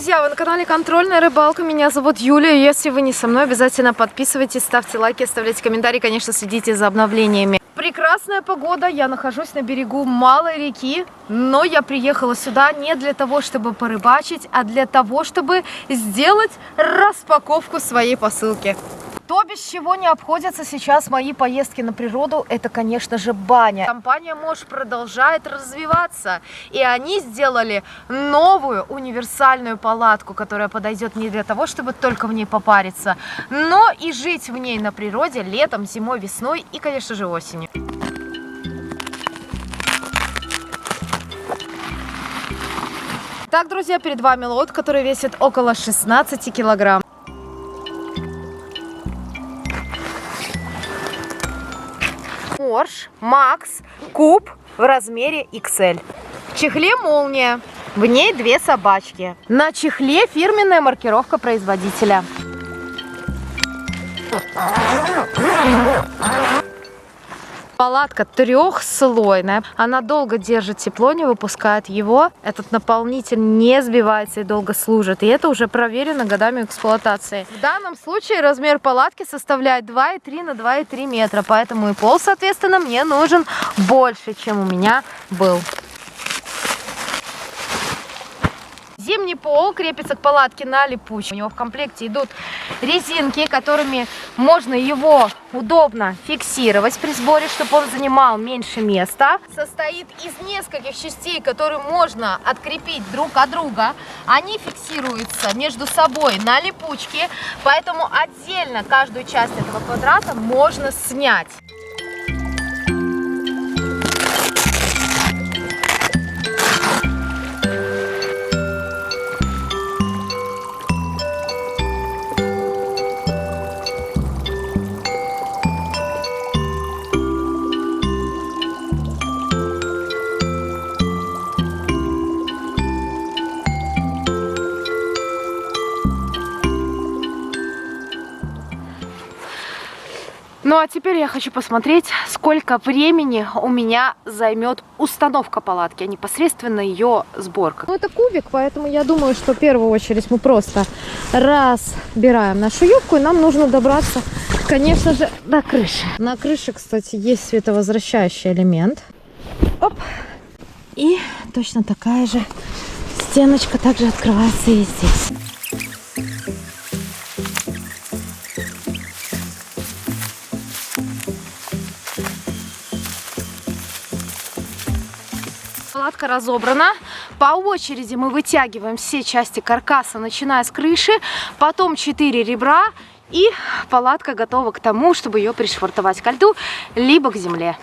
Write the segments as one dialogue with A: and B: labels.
A: Друзья, вы на канале Контрольная рыбалка. Меня зовут Юлия. Если вы не со мной, обязательно подписывайтесь, ставьте лайки, оставляйте комментарии. Конечно, следите за обновлениями. Прекрасная погода. Я нахожусь на берегу малой реки. Но я приехала сюда не для того, чтобы порыбачить, а для того, чтобы сделать распаковку своей посылки. То, без чего не обходятся сейчас мои поездки на природу, это, конечно же, баня. Компания Мош продолжает развиваться, и они сделали новую универсальную палатку, которая подойдет не для того, чтобы только в ней попариться, но и жить в ней на природе летом, зимой, весной и, конечно же, осенью. Так, друзья, перед вами лот, который весит около 16 килограмм. Mosh Max Куб в размере XL. В чехле молния. В ней две собачки. На чехле фирменная маркировка производителя. Палатка трехслойная. Она долго держит тепло, не выпускает его. Этот наполнитель не сбивается и долго служит. И это уже проверено годами эксплуатации. В данном случае размер палатки составляет 2,3 на 2,3 метра. Поэтому и пол, соответственно, мне нужен больше, чем у меня был. Зимний пол крепится к палатке на липучке. У него в комплекте идут резинки, которыми можно его удобно фиксировать при сборе, чтобы он занимал меньше места. Состоит из нескольких частей, которые можно открепить друг от друга. Они фиксируются между собой на липучке, поэтому отдельно каждую часть этого квадрата можно снять. Ну а теперь я хочу посмотреть, сколько времени у меня займет установка палатки, а непосредственно ее сборка. Ну это кубик, поэтому я думаю, что в первую очередь мы просто разбираем нашу юбку, и нам нужно добраться, конечно же, до крыши. На крыше, кстати, есть световозвращающий элемент. Оп! И точно такая же стеночка также открывается и здесь. Палатка разобрана. По очереди мы вытягиваем все части каркаса, начиная с крыши, потом 4 ребра, и палатка готова к тому, чтобы ее пришвартовать ко льду, либо к земле.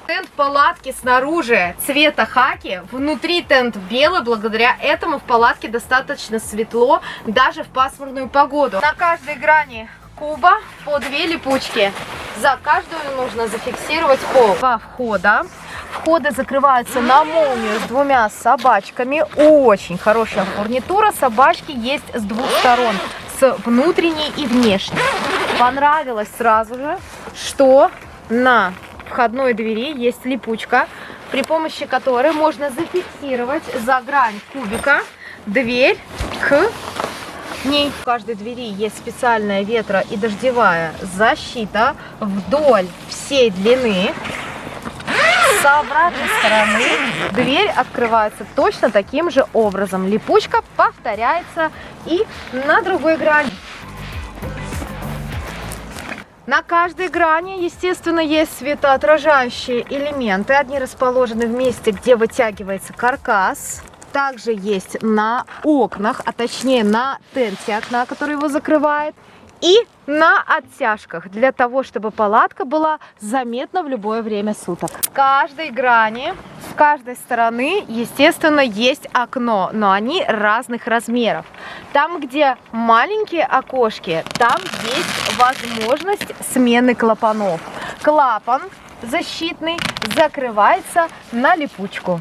A: Тент палатки снаружи цвета хаки, внутри тент белый. Благодаря этому в палатке достаточно светло даже в пасмурную погоду. На каждой грани куба по 2 липучки. За каждую нужно зафиксировать пол. 2 входа. Входы закрываются на молнию с 2 собачками. Очень хорошая фурнитура. Собачки есть с 2 сторон. С внутренней и внешней. Понравилось сразу же, что на входной двери есть липучка, при помощи которой можно зафиксировать за грань кубика дверь к ней. В каждой двери есть специальная ветро- и дождевая защита вдоль всей длины. С обратной стороны дверь открывается точно таким же образом. Липучка повторяется и на другой грани. На каждой грани, естественно, есть светоотражающие элементы. Одни расположены в месте, где вытягивается каркас. Также есть на окнах, а точнее на тенте окна, который его закрывает. И на оттяжках, для того, чтобы палатка была заметна в любое время суток. С каждой грани, с каждой стороны, естественно, есть окно, но они разных размеров. Там, где маленькие окошки, там есть возможность смены клапанов. Клапан защитный закрывается на липучку.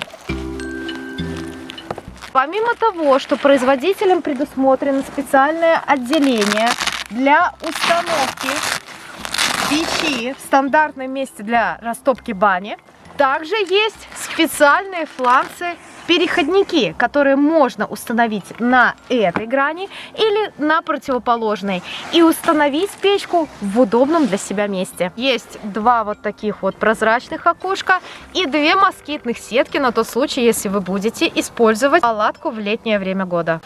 A: Помимо того, что производителем предусмотрено специальное отделение для установки печи в стандартном месте для растопки бани, Также есть специальные фланцы-переходники, которые можно установить на этой грани или на противоположной и установить печку в удобном для себя месте. Есть два вот таких вот прозрачных окошка и две москитных сетки на тот случай, если вы будете использовать палатку в летнее время года.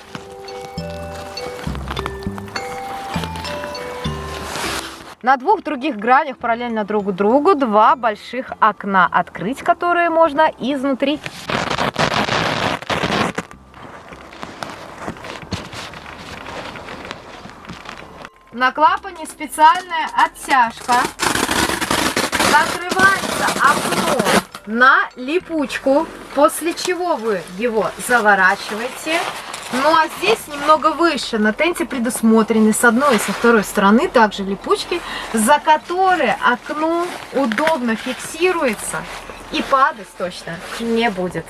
A: На двух других гранях параллельно друг другу два больших окна, открыть которые можно изнутри. На клапане специальная оттяжка. Закрывается окно на липучку, после чего вы его заворачиваете. Ну а здесь немного выше на тенте предусмотрены с одной и со второй стороны также липучки, за которые окно удобно фиксируется и падать точно не будет.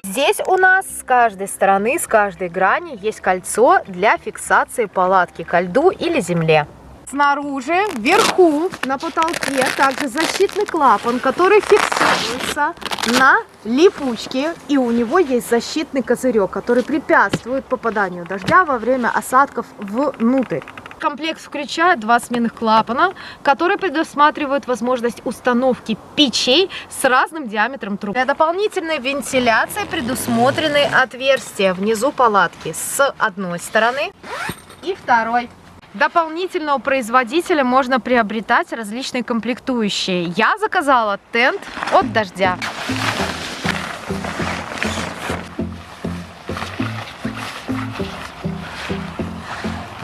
A: Здесь у нас с каждой стороны, с каждой грани есть кольцо для фиксации палатки ко льду или земле. Снаружи, вверху, на потолке также защитный клапан, который фиксируется на липучке. И у него есть защитный козырек, который препятствует попаданию дождя во время осадков внутрь. Комплект включает два сменных клапана, которые предусматривают возможность установки печей с разным диаметром труб. Для дополнительной вентиляции предусмотрены отверстия внизу палатки с одной стороны и второй. Дополнительно у производителя можно приобретать различные комплектующие. Я заказала тент от дождя.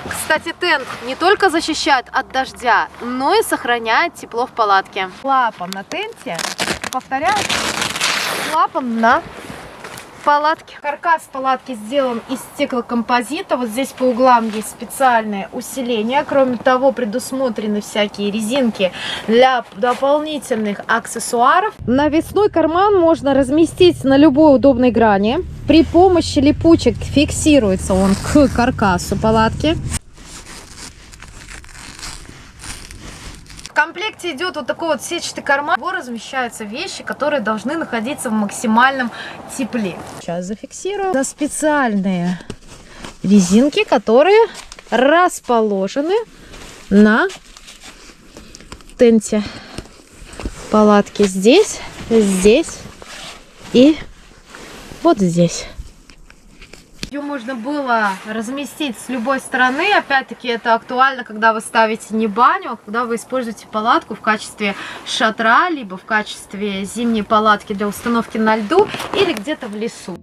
A: Кстати, тент не только защищает от дождя, но и сохраняет тепло в палатке. Клапан на тенте повторяет клапан на палатке. Каркас палатки сделан из стеклокомпозита. Вот здесь по углам есть специальное усиление. Кроме того, предусмотрены всякие резинки для дополнительных аксессуаров. Навесной карман можно разместить на любой удобной грани. При помощи липучек фиксируется он к каркасу палатки. В комплекте идет вот такой вот сетчатый карман. В него размещаются вещи, которые должны находиться в максимальном тепле. Сейчас зафиксирую. Это специальные резинки, которые расположены на тенте палатки. Здесь, здесь и вот здесь. Ее можно было разместить с любой стороны. Опять-таки это актуально, когда вы ставите не баню, а когда вы используете палатку в качестве шатра, либо в качестве зимней палатки для установки на льду или где-то в лесу.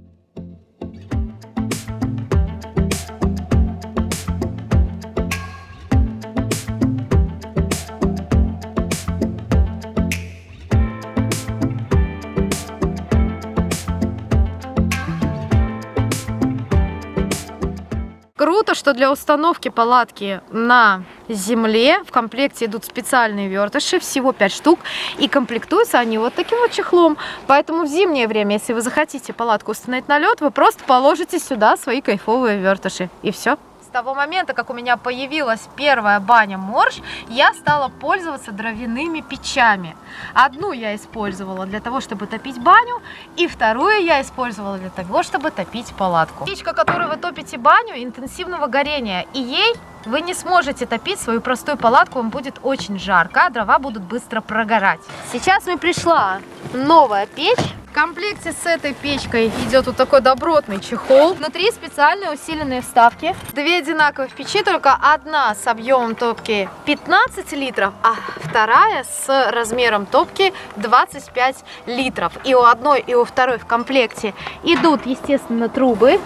A: Круто, что для установки палатки на земле в комплекте идут специальные вертыши, всего 5 штук, и комплектуются они вот таким вот чехлом. Поэтому в зимнее время, если вы захотите палатку установить на лед, вы просто положите сюда свои кайфовые вертыши, и все. С того момента, как у меня появилась первая баня Морж, я стала пользоваться дровяными печами. Одну я использовала для того, чтобы топить баню, и вторую я использовала для того, чтобы топить палатку. Печка, которой вы топите баню, интенсивного горения, и ей вы не сможете топить свою простую палатку, вам будет очень жарко, а дрова будут быстро прогорать. Сейчас мне пришла новая печь. В комплекте с этой печкой идет вот такой добротный чехол. Внутри специальные усиленные вставки. Две одинаковых печи, только одна с объемом топки 15 литров, а вторая с размером топки 25 литров. И у одной, и у второй в комплекте идут, естественно, трубы.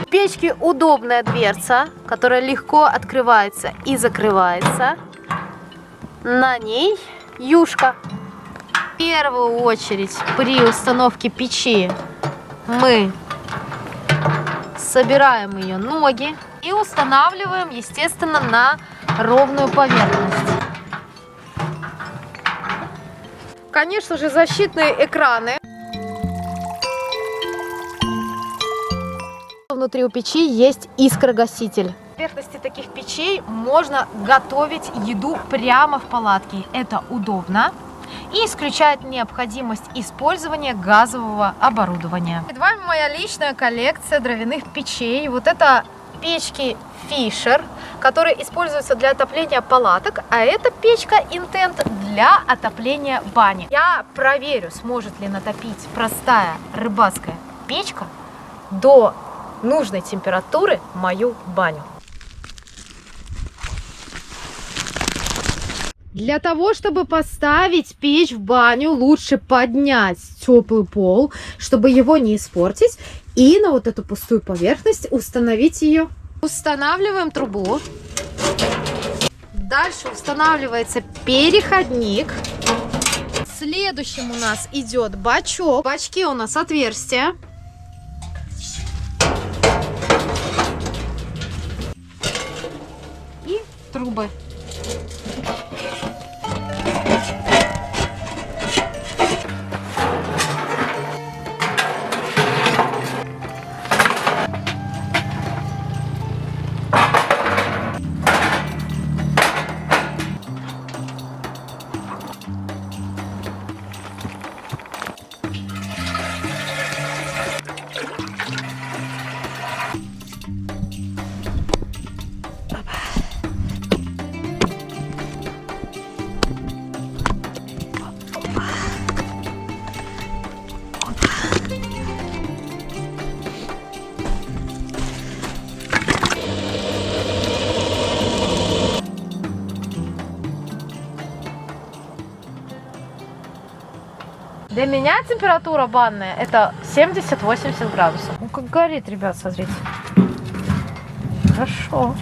A: В печке удобная дверца, которая легко открывается и закрывается. На ней юшка. В первую очередь при установке печи мы собираем ее ноги и устанавливаем, естественно, на ровную поверхность. Конечно же, защитные экраны. внутри у печи есть искрогаситель. На поверхности таких печей можно готовить еду прямо в палатке. Это удобно и исключает необходимость использования газового оборудования. Перед вами моя личная коллекция дровяных печей. Вот это печки Fisher, которые используются для отопления палаток, а это печка Intent для отопления бани. Я проверю, сможет ли натопить простая рыбацкая печка до нужной температуры мою баню. Для того, чтобы поставить печь в баню, лучше поднять теплый пол, чтобы его не испортить, и на вот эту пустую поверхность установить ее. Устанавливаем трубу. Дальше устанавливается переходник. Следующим у нас идет бачок. В бачке у нас отверстие. И трубы. Для меня температура банная это 70-80 градусов. Ну как горит, ребят, смотрите. Хорошо.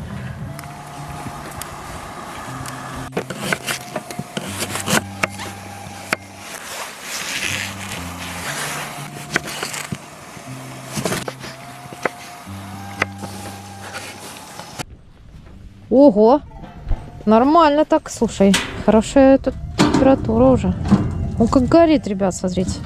A: Ого, нормально так, слушай, хорошая тут температура уже. Он как горит, ребят, смотрите.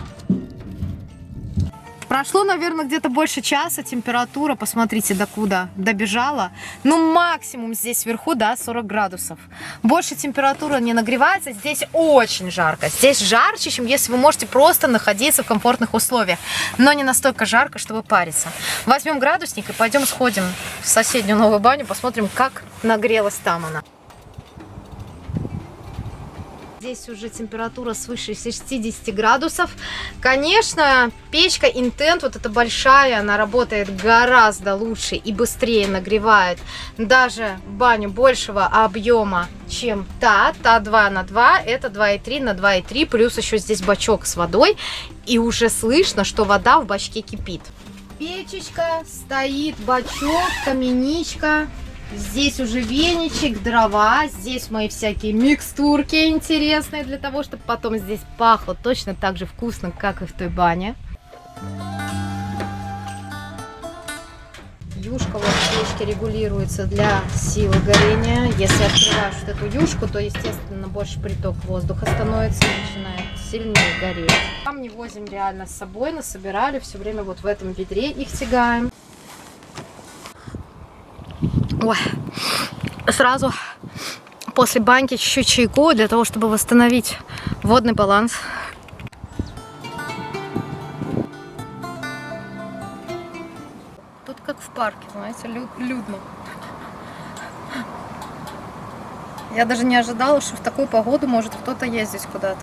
A: Прошло, наверное, где-то больше часа. Температура, посмотрите, докуда добежала. Ну, максимум здесь вверху, да, 40 градусов. Больше температура не нагревается. Здесь очень жарко. Здесь жарче, чем если вы можете просто находиться в комфортных условиях. Но не настолько жарко, чтобы париться. Возьмем градусник и пойдем сходим в соседнюю новую баню. Посмотрим, как нагрелась там она. Здесь уже температура свыше 60 градусов. Конечно, печка Intent, вот эта большая, она работает гораздо лучше и быстрее нагревает даже баню большего объема, чем та 2 на 2, это 2,3 на 2,3, плюс еще здесь бачок с водой, и уже слышно, что вода в бачке кипит. Печечка, стоит бачок, каменичка. Здесь уже веничек, дрова, здесь мои всякие микстурки интересные, для того, чтобы потом здесь пахло точно так же вкусно, как и в той бане. Юшка вот в печке регулируется для силы горения. Если открываешь вот эту юшку, то, естественно, больше приток воздуха становится и начинает сильнее гореть. Камни возим реально с собой, насобирали, все время вот в этом ведре их тягаем. Ой, сразу после баньки чуть-чуть чайку для того, чтобы восстановить водный баланс. Тут как в парке, знаете, людно. Я даже не ожидала, что в такую погоду может кто-то ездить куда-то.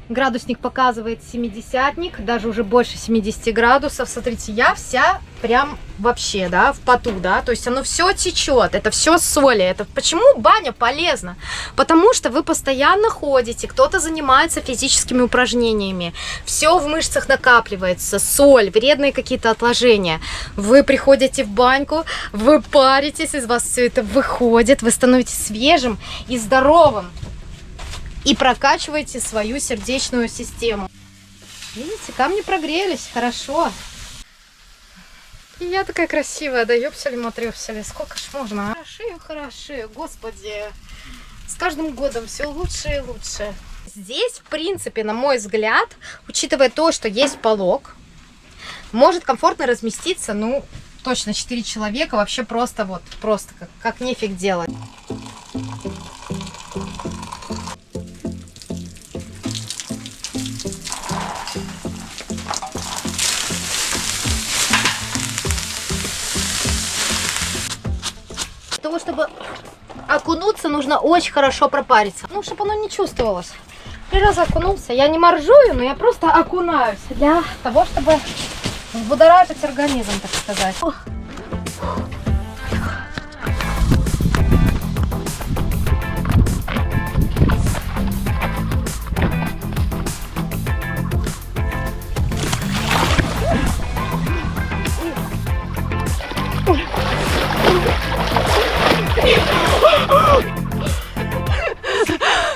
A: Градусник показывает 70-ник, даже уже больше 70 градусов. Смотрите, я вся прям вообще, да, в поту, да, то есть оно все течет, это все соли. Это почему баня полезна? Потому что вы постоянно ходите, кто-то занимается физическими упражнениями, все в мышцах накапливается, соль, вредные какие-то отложения. Вы приходите в баньку, вы паритесь, из вас все это выходит, вы становитесь свежим и здоровым. И прокачивайте свою сердечную систему. Видите, камни прогрелись, хорошо. И я такая красивая, да ёпсели-матрёпсели, сколько ж можно, а? Хороши, господи. С каждым годом все лучше и лучше. Здесь, в принципе, на мой взгляд, учитывая то, что есть полог, может комфортно разместиться, ну, точно 4 человека, вообще просто вот, просто как нефиг делать. Для того, чтобы окунуться, нужно очень хорошо пропариться. Ну, чтобы оно не чувствовалось. 3 раза окунулся. Я не моржую, но я просто окунаюсь. Для того, чтобы взбудоражить организм, так сказать.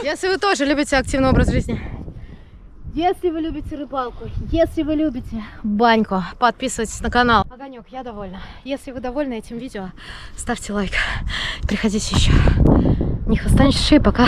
A: Если вы тоже любите активный образ жизни, если вы любите рыбалку, если вы любите баньку, подписывайтесь на канал. Огонек, я довольна. Если вы довольны этим видео, ставьте лайк. Приходите еще. Не хвостанешь шеи, пока